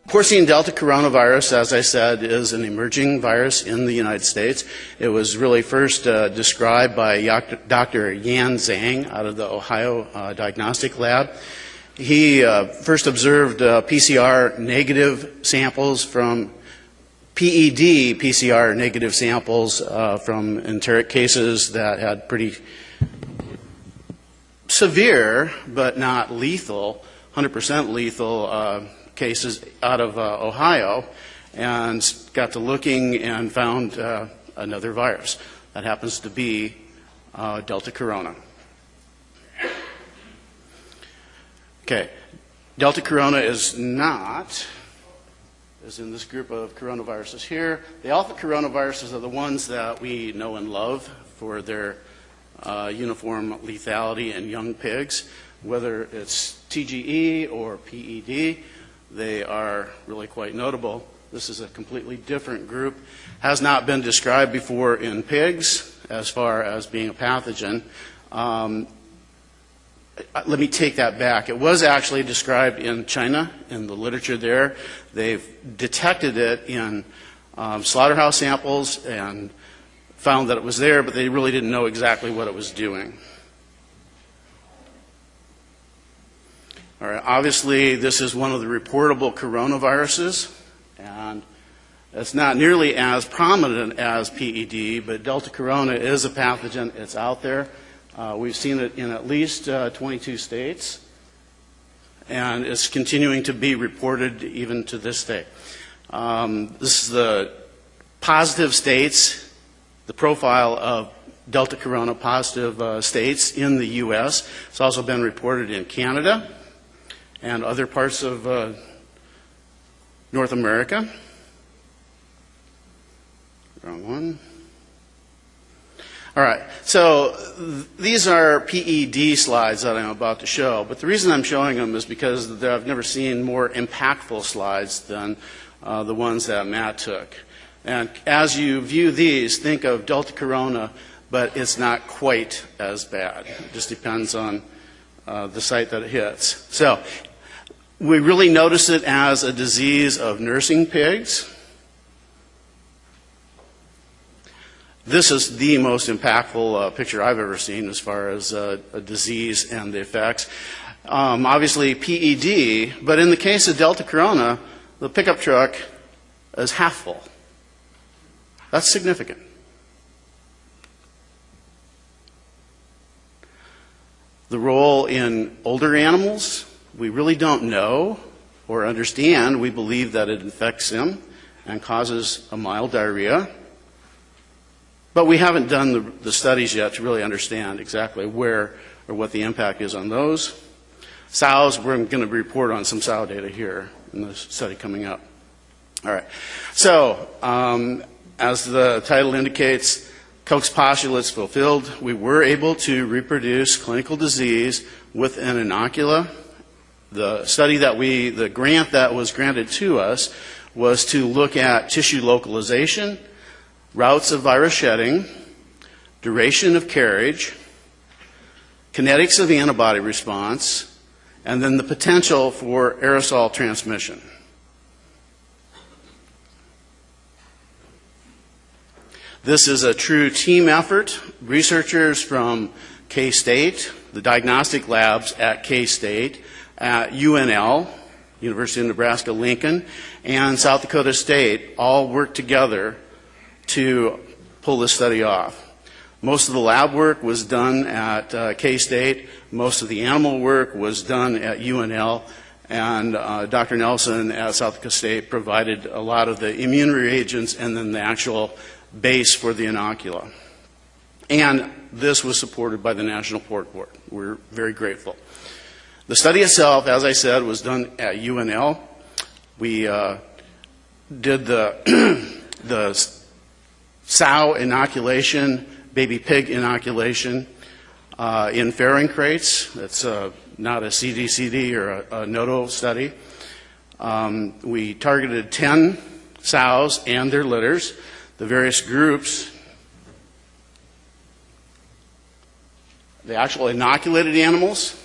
Porcine Deltacoronavirus, as I said, is an emerging virus in the United States. It was really first described by Dr. Yan Zhang out of the Ohio Diagnostic Lab. He first observed PCR negative samples from PED PCR negative samples from enteric cases that had pretty severe but not lethal, 100% lethal cases out of Ohio, and got to looking and found another virus. That happens to be Delta Corona. Okay, Delta Corona is not, is in this group of coronaviruses here. The alpha coronaviruses are the ones that we know and love for their uniform lethality in young pigs. Whether it's TGE or PED, they are really quite notable. This is a completely different group. Has not been described before in pigs as far as being a pathogen. Let me take that back. It was actually described in China, in the literature there. They've detected it in slaughterhouse samples and found that it was there, but they really didn't know exactly what it was doing. All right, obviously, this is one of the reportable coronaviruses, and it's not nearly as prominent as PED, but Delta Corona is a pathogen. It's out there. We've seen it in at least 22 states, and it's continuing to be reported even to this day. This is the positive states, the profile of Delta Corona positive states in the U.S. It's also been reported in Canada and other parts of North America. Wrong one. All right, so these are PED slides that I'm about to show, but the reason I'm showing them is because I've never seen more impactful slides than the ones that Matt took. And as you view these, think of Delta Corona, but it's not quite as bad. It just depends on the site that it hits. So we really notice it as a disease of nursing pigs. This is the most impactful picture I've ever seen as far as a disease and the effects. Obviously PED, but in the case of Delta Corona, the pickup truck is half full. That's significant. The role in older animals, we really don't know or understand. We believe that it infects them and causes a mild diarrhea. But we haven't done the studies yet to really understand exactly where or what the impact is on those. Sows, we're going to report on some sow data here in the study coming up. All right. So, as the title indicates, Koch's postulates fulfilled. We were able to reproduce clinical disease with an inocula. The study that the grant that was granted to us was to look at tissue localization, routes of virus shedding, duration of carriage, kinetics of antibody response, and then the potential for aerosol transmission. This is a true team effort. Researchers from K-State, the diagnostic labs at K-State, at UNL, University of Nebraska, Lincoln, and South Dakota State all worked together to pull this study off. Most of the lab work was done at K-State. Most of the animal work was done at UNL. And Dr. Nelson at South Dakota State provided a lot of the immune reagents and then the actual base for the inocula. And this was supported by the National Pork Board. We're very grateful. The study itself, as I said, was done at UNL. We did the sow inoculation, baby pig inoculation in farrowing crates. It's not a CDCD or a NOTO study. We targeted 10 sows and their litters. The various groups, the actual inoculated animals,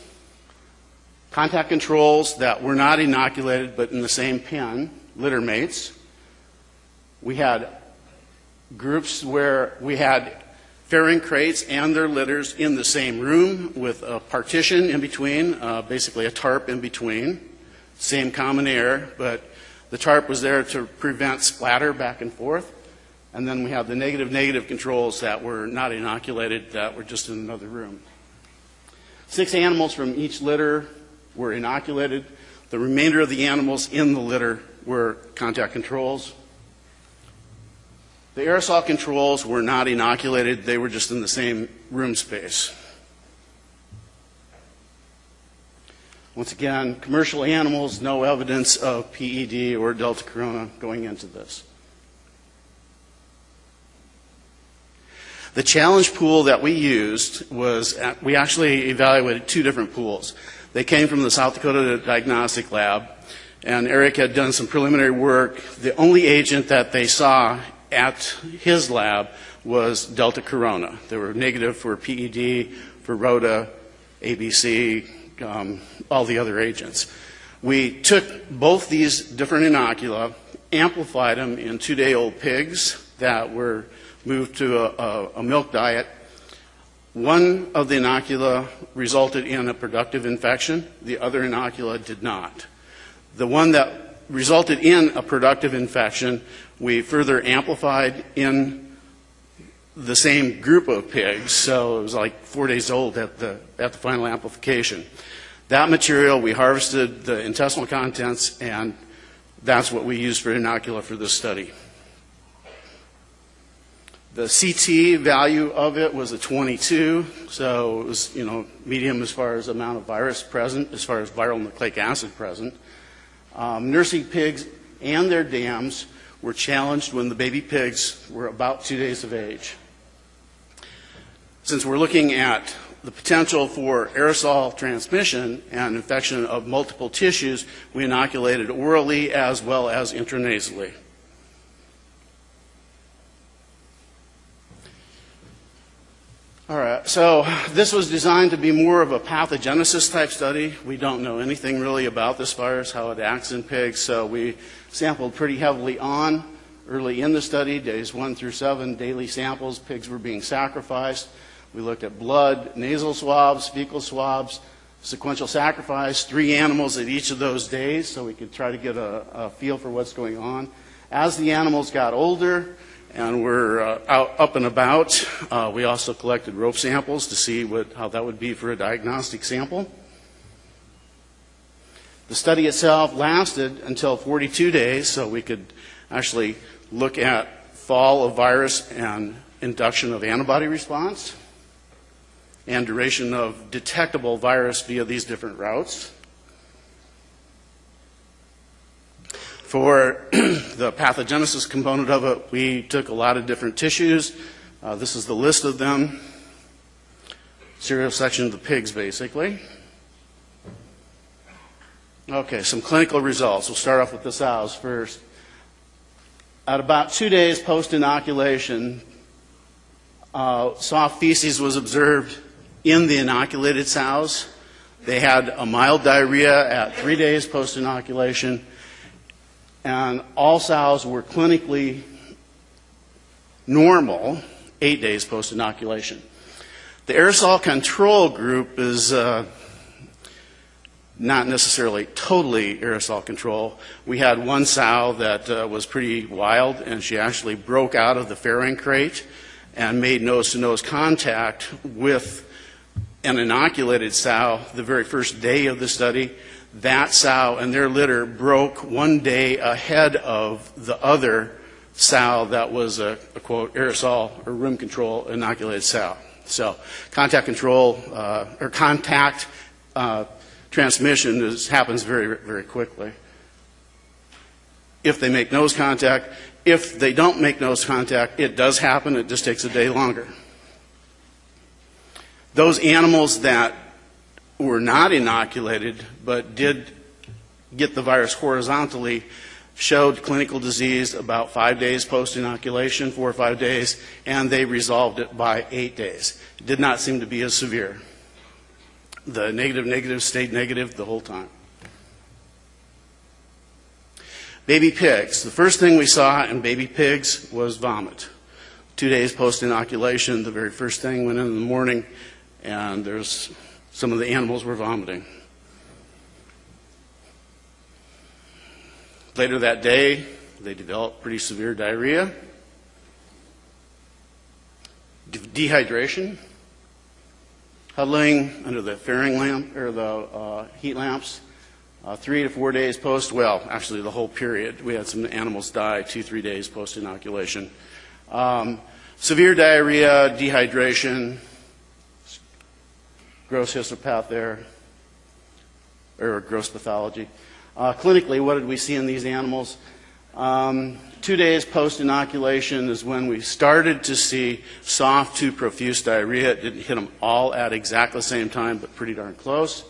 Contact controls that were not inoculated but in the same pen, litter mates. We had groups where we had farrowing crates and their litters in the same room with a partition in between, basically a tarp in between. Same common air, but the tarp was there to prevent splatter back and forth. And then we have the negative controls that were not inoculated that were just in another room. 6 animals from each litter were inoculated. The remainder of the animals in the litter were contact controls. The aerosol controls were not inoculated. They were just in the same room space. Once again, commercial animals, no evidence of PED or Delta corona going into this. The challenge pool that we used was, we actually evaluated 2 different pools. They came from the South Dakota Diagnostic Lab, and Eric had done some preliminary work. The only agent that they saw at his lab was Delta corona. They were negative for PED, for Rota, ABC, all the other agents. We took both these different inocula, amplified them in 2-day-old pigs that were moved to a milk diet. One of the inocula resulted in a productive infection. The other inocula did not. The one that resulted in a productive infection, we further amplified in the same group of pigs, so it was like 4 days old at the final amplification. That material, we harvested the intestinal contents, and that's what we used for inocula for this study. The CT value of it was a 22, so it was, medium as far as amount of virus present, as far as viral nucleic acid present. Nursing pigs and their dams were challenged when the baby pigs were about 2 days of age. Since we're looking at the potential for aerosol transmission and infection of multiple tissues, we inoculated orally as well as intranasally. All right, so this was designed to be more of a pathogenesis type study. We don't know anything really about this virus, how it acts in pigs, so we sampled pretty heavily early in the study, days 1 through 7, daily samples. Pigs were being sacrificed. We looked at blood, nasal swabs, fecal swabs, sequential sacrifice, 3 animals at each of those days, so we could try to get a feel for what's going on. As the animals got older and were up and about, we also collected rope samples to see how that would be for a diagnostic sample. The study itself lasted until 42 days, so we could actually look at fall of virus and induction of antibody response and duration of detectable virus via these different routes. For the pathogenesis component of it, we took a lot of different tissues. This is the list of them. Serial section of the pigs, basically. Okay, some clinical results. We'll start off with the sows first. At about 2 days post-inoculation, soft feces was observed in the inoculated sows. They had a mild diarrhea at 3 days post-inoculation, and all sows were clinically normal 8 days post-inoculation. The aerosol control group is not necessarily totally aerosol control. We had one sow that was pretty wild, and she actually broke out of the farrowing crate and made nose-to-nose contact with an inoculated sow the very first day of the study. That sow and their litter broke 1 day ahead of the other sow that was a quote, aerosol or room control inoculated sow. So contact control or contact transmission happens very, very quickly. If they make nose contact, if they don't make nose contact, it does happen. It just takes a day longer. Those animals that were not inoculated but did get the virus horizontally showed clinical disease about 5 days post-inoculation, 4 or 5 days, and they resolved it by 8 days. It did not seem to be as severe. The negative stayed negative the whole time. Baby pigs. The first thing we saw in baby pigs was vomit. 2 days post-inoculation, the very first thing went in the morning, and some of the animals were vomiting. Later that day, they developed pretty severe diarrhea, dehydration, huddling under the fairing lamp or the heat lamps. 3 to 4 days post, well, actually the whole period. We had some animals die 2-3 days post-inoculation. Severe diarrhea, dehydration, gross histopath there, or gross pathology. Clinically, what did we see in these animals? 2 days post-inoculation is when we started to see soft to profuse diarrhea. It didn't hit them all at exactly the same time, but pretty darn close.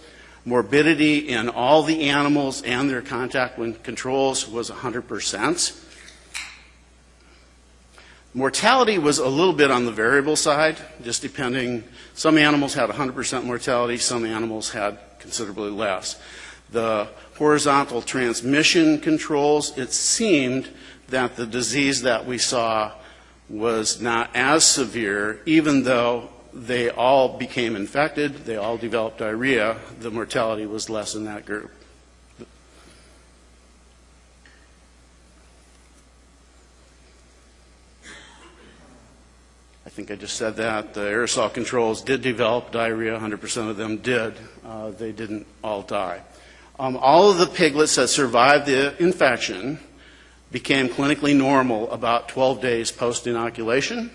Morbidity in all the animals and their contact with controls was 100%. Mortality was a little bit on the variable side, just depending. Some animals had 100% mortality, some animals had considerably less. The horizontal transmission controls, it seemed that the disease that we saw was not as severe, even though they all became infected, they all developed diarrhea, the mortality was less in that group. I think I just said that. The aerosol controls did develop diarrhea, 100% of them did. They didn't all die. All of the piglets that survived the infection became clinically normal about 12 days post-inoculation.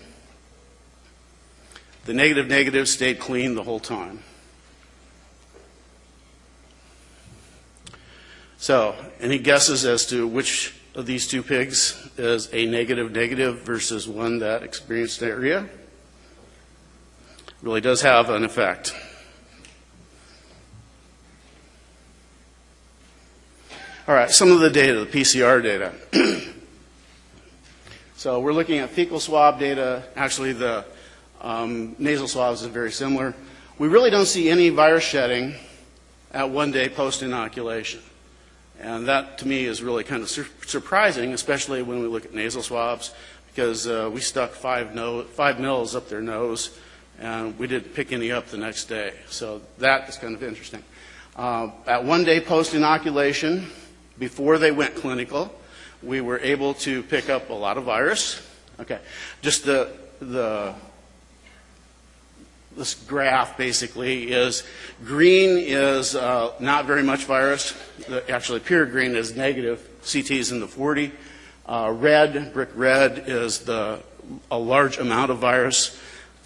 The negative stayed clean the whole time. So, any guesses as to which of these two pigs is a negative versus one that experienced diarrhea? Really does have an effect. All right, some of the data, the PCR data. So we're looking at fecal swab data. Actually, the nasal swabs is very similar. We really don't see any virus shedding at 1 day post-inoculation. And that, to me, is really kind of surprising, especially when we look at nasal swabs, because we stuck 5 mils up their nose, and we didn't pick any up the next day. So that is kind of interesting. At 1 day post-inoculation, before they went clinical, we were able to pick up a lot of virus. Okay, just this graph basically is green is not very much virus. Actually, pure green is negative. CT is in the 40. Red, brick red, is a large amount of virus.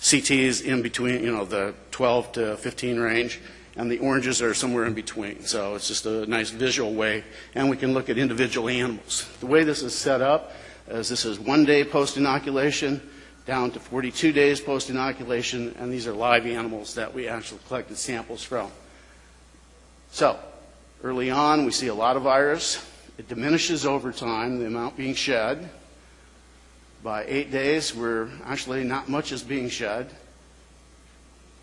CT is in between, the 12 to 15 range. And the oranges are somewhere in between. So it's just a nice visual way. And we can look at individual animals. The way this is set up is this is 1 day post-inoculation down to 42 days post-inoculation, and these are live animals that we actually collected samples from. So early on, we see a lot of virus. It diminishes over time, the amount being shed. By 8 days, actually not much is being shed.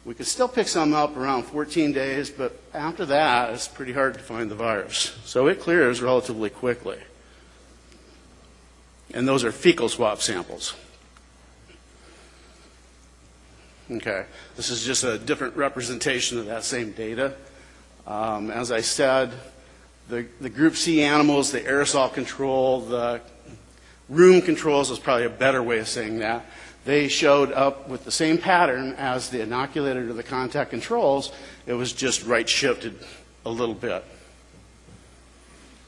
We could still pick some up around 14 days, but after that, it's pretty hard to find the virus. So it clears relatively quickly. And those are fecal swab samples. Okay, this is just a different representation of that same data. As I said, the group C animals, the aerosol control, the room controls is probably a better way of saying that. They showed up with the same pattern as the inoculated or the contact controls. It was just right shifted a little bit.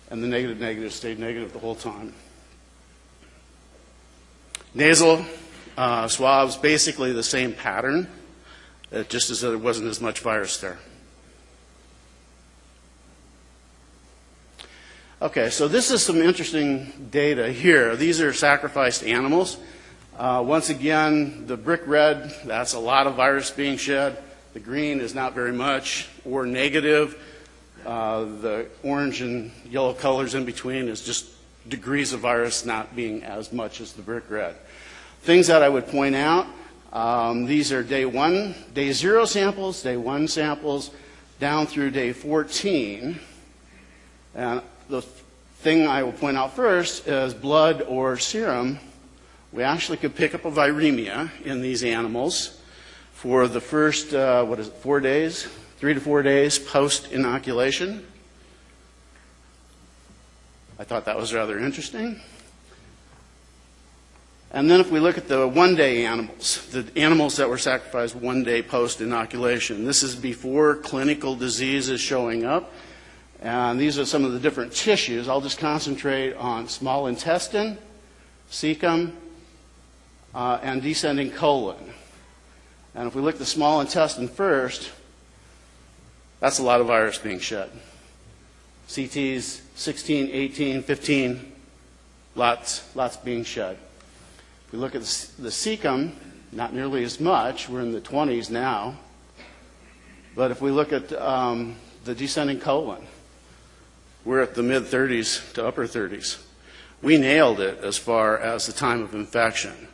And the negative stayed negative the whole time. Nasal swabs, basically the same pattern, just as there wasn't as much virus there. Okay, so this is some interesting data here. These are sacrificed animals. Once again, the brick red, that's a lot of virus being shed. The green is not very much, or negative. The orange and yellow colors in between is just degrees of virus not being as much as the brick red. Things that I would point out, these are day 0 samples, day 1 samples. down through day 14. And the thing I will point out first is blood or serum. We actually could pick up a viremia in these animals for the first, 4 days, 3 to 4 days post-inoculation. I thought that was rather interesting. And then if we look at the one-day animals, the animals that were sacrificed 1 day post-inoculation, this is before clinical disease is showing up. And these are some of the different tissues. I'll just concentrate on small intestine, cecum, and descending colon. And if we look at the small intestine first, that's a lot of virus being shed. CTs, 16, 18, 15, lots being shed. If we look at the cecum, not nearly as much. We're in the 20s now. But if we look at the descending colon, we're at the mid-30s to upper 30s. We nailed it as far as the time of infection.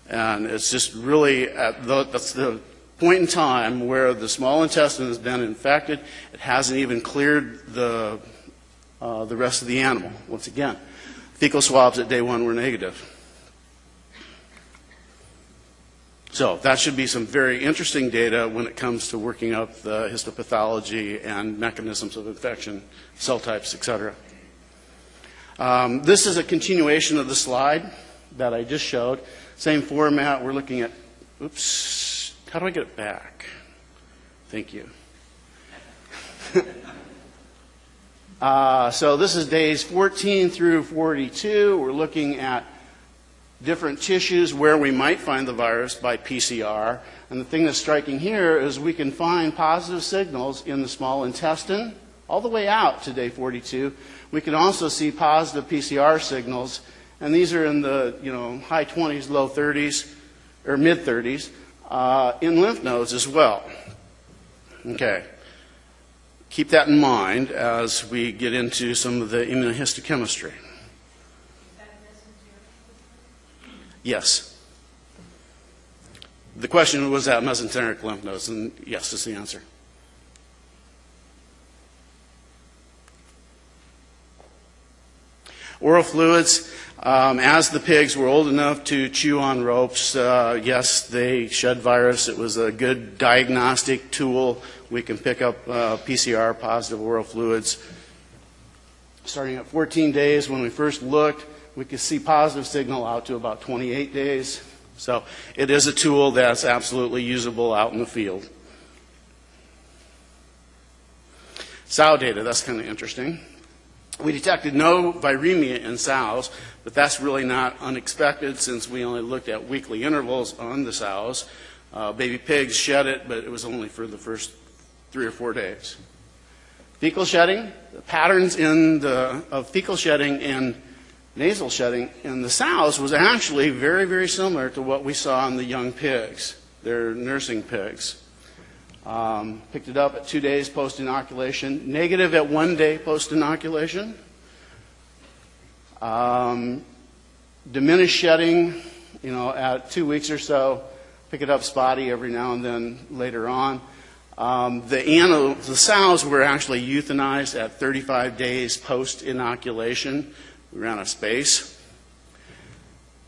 And it's just really, that's the point in time where the small intestine has been infected. It hasn't even cleared the rest of the animal. Once again, fecal swabs at day 1 were negative. So that should be some very interesting data when it comes to working up the histopathology and mechanisms of infection, cell types, etc. This is a continuation of the slide that I just showed. Same format. We're looking at, oops, how do I get it back? Thank you. So this is days 14 through 42. We're looking at different tissues where we might find the virus by PCR. And the thing that's striking here is we can find positive signals in the small intestine all the way out to day 42. We can also see positive PCR signals, and these are in the high 20s, low 30s, or mid 30s, in lymph nodes as well. Okay. Keep that in mind as we get into some of the immunohistochemistry. Yes. The question was at mesenteric lymph nodes, and yes is the answer. Oral fluids, as the pigs were old enough to chew on ropes, yes, they shed virus. It was a good diagnostic tool. We can pick up PCR positive oral fluids. Starting at 14 days when we first looked, we could see positive signal out to about 28 days. So it is a tool that's absolutely usable out in the field. Sow data, that's kind of interesting. We detected no viremia in sows, but that's really not unexpected since we only looked at weekly intervals on the sows. Baby pigs shed it, but it was only for the first 3 or 4 days. Fecal shedding, the patterns of fecal shedding and nasal shedding in the sows was actually very, very similar to what we saw in the young pigs. They're nursing pigs. Picked it up at 2 days post-inoculation, negative at 1 day post-inoculation. Diminished shedding, at 2 weeks or so. Pick it up spotty every now and then later on. The sows were actually euthanized at 35 days post-inoculation. We ran out of space.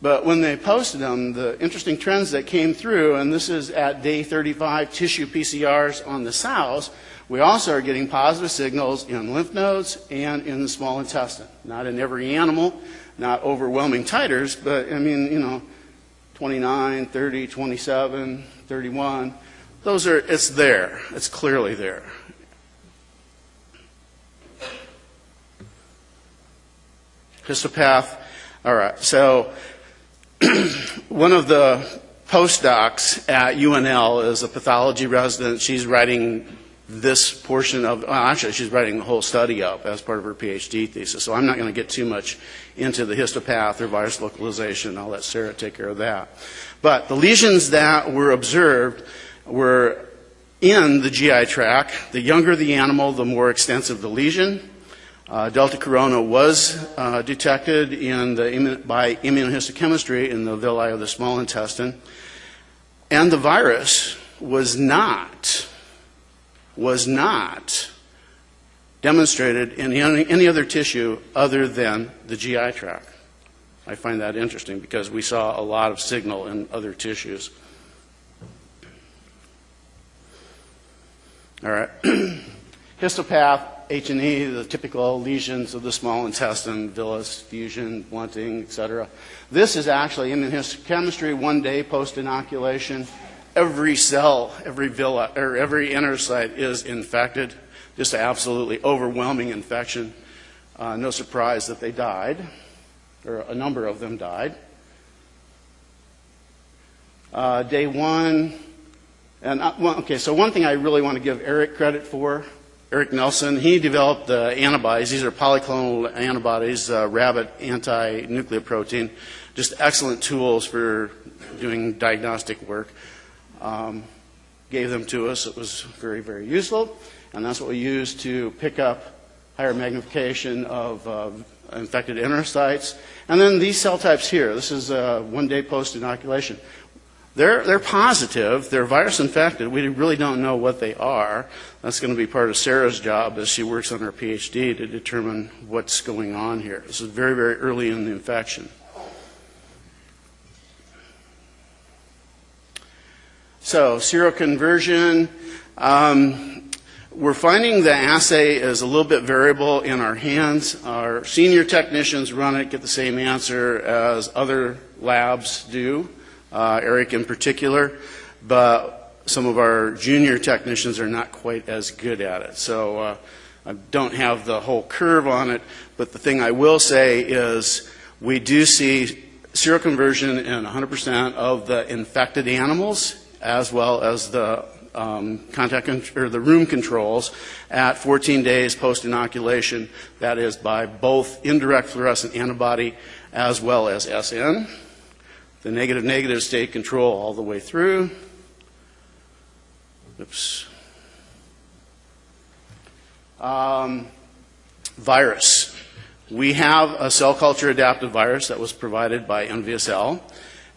But when they posted them, the interesting trends that came through, and this is at day 35 tissue PCRs on the sows, we also are getting positive signals in lymph nodes and in the small intestine. Not in every animal, not overwhelming titers, but 29, 30, 27, 31. It's there. It's clearly there. Histopath. All right, so one of the postdocs at UNL is a pathology resident. She's writing this portion of, actually she's writing the whole study up as part of her PhD thesis, so I'm not going to get too much into the histopath or virus localization. I'll let Sarah take care of that. But the lesions that were observed were in the GI tract. The younger the animal, the more extensive the lesion. Delta corona was detected by immunohistochemistry in the villi of the small intestine. And the virus was not was not demonstrated in any other tissue other than the GI tract. I find that interesting because we saw a lot of signal in other tissues. All right. Histopath, H&E, the typical lesions of the small intestine, villus, fusion, blunting, etc. This is actually immunohistochemistry 1 day post-inoculation. Every cell, every villi, or every enterocyte is infected. Just an absolutely overwhelming infection. No surprise that they died, or a number of them died. Day 1, and okay, so one thing I really want to give Eric credit for, Eric Nelson, he developed the antibodies. These are polyclonal antibodies, rabbit anti-nucleoprotein, just excellent tools for doing diagnostic work. Gave them to us. It was very, very useful, and that's what we used to pick up higher magnification of infected enterocytes. And then these cell types here, this is 1 day post-inoculation. They're positive. They're virus infected. We really don't know what they are. That's going to be part of Sarah's job as she works on her PhD to determine what's going on here. This is very, very early in the infection. So, seroconversion. We're finding the assay is a little bit variable in our hands. Our senior technicians run it, get the same answer as other labs do. Eric in particular, but some of our junior technicians are not quite as good at it. So I don't have the whole curve on it, but the thing I will say is we do see seroconversion in 100% of the infected animals as well as the the room controls at 14 days post-inoculation. That is by both indirect fluorescent antibody as well as SN. The negative state control all the way through. Oops. Virus. We have a cell culture adaptive virus that was provided by NVSL,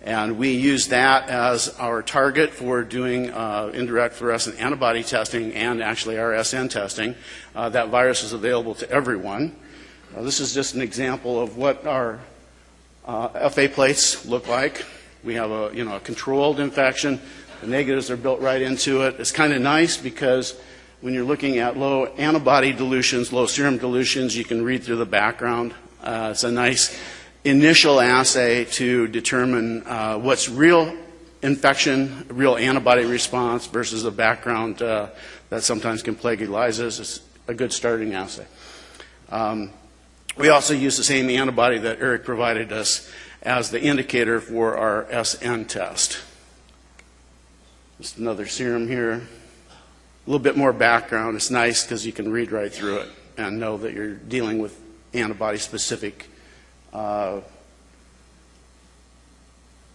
and we use that as our target for doing indirect fluorescent antibody testing and actually our SN testing. That virus is available to everyone. This is just an example of what our FA plates look like. We have a controlled infection. The negatives are built right into it. It's kind of nice because when you're looking at low antibody dilutions, low serum dilutions, you can read through the background. It's a nice initial assay to determine what's real infection, real antibody response versus a background that sometimes can plague ELISAs. It's a good starting assay. We also use the same antibody that Eric provided us as the indicator for our SN test. Just another serum here. A little bit more background. It's nice because you can read right through it and know that you're dealing with antibody-specific in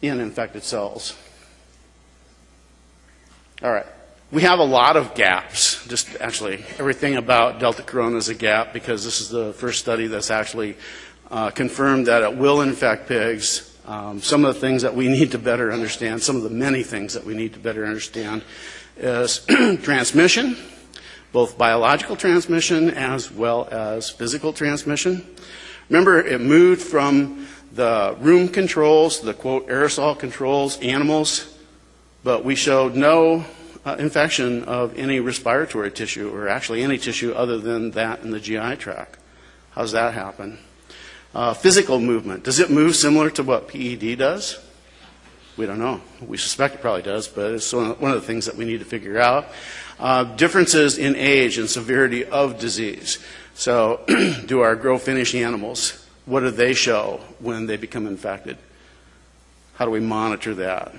infected cells. All right. We have a lot of gaps. Just actually, everything about Delta Corona is a gap because this is the first study that's actually confirmed that it will infect pigs. Some of the things that we need to better understand, some of the many things that we need to better understand is transmission, both biological transmission as well as physical transmission. Remember, it moved from the room controls, the quote aerosol controls, animals, but we showed no infection of any respiratory tissue, or actually any tissue other than that in the GI tract. How does that happen? Physical movement. Does it move similar to what PED does? We don't know. We suspect it probably does, but it's one of the things that we need to figure out. Differences in age and severity of disease. So do our grow-finish animals, what do they show when they become infected? How do we monitor that?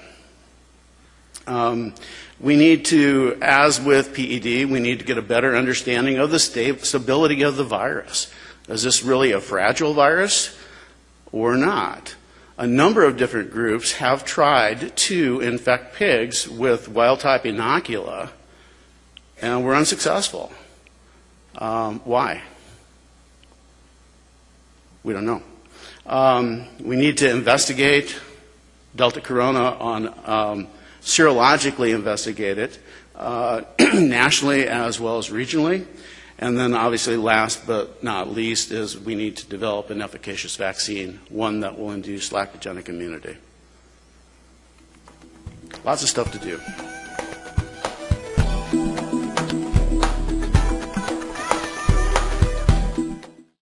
We need to, as with PED, we need to get a better understanding of the stability of the virus. Is this really a fragile virus or not? A number of different groups have tried to infect pigs with wild-type inocula, and were unsuccessful. Why? We don't know. We need to investigate Delta Corona on serologically investigate it. nationally as well as regionally. And then obviously last but not least is we need to develop an efficacious vaccine, one that will induce lactogenic immunity. Lots of stuff to do.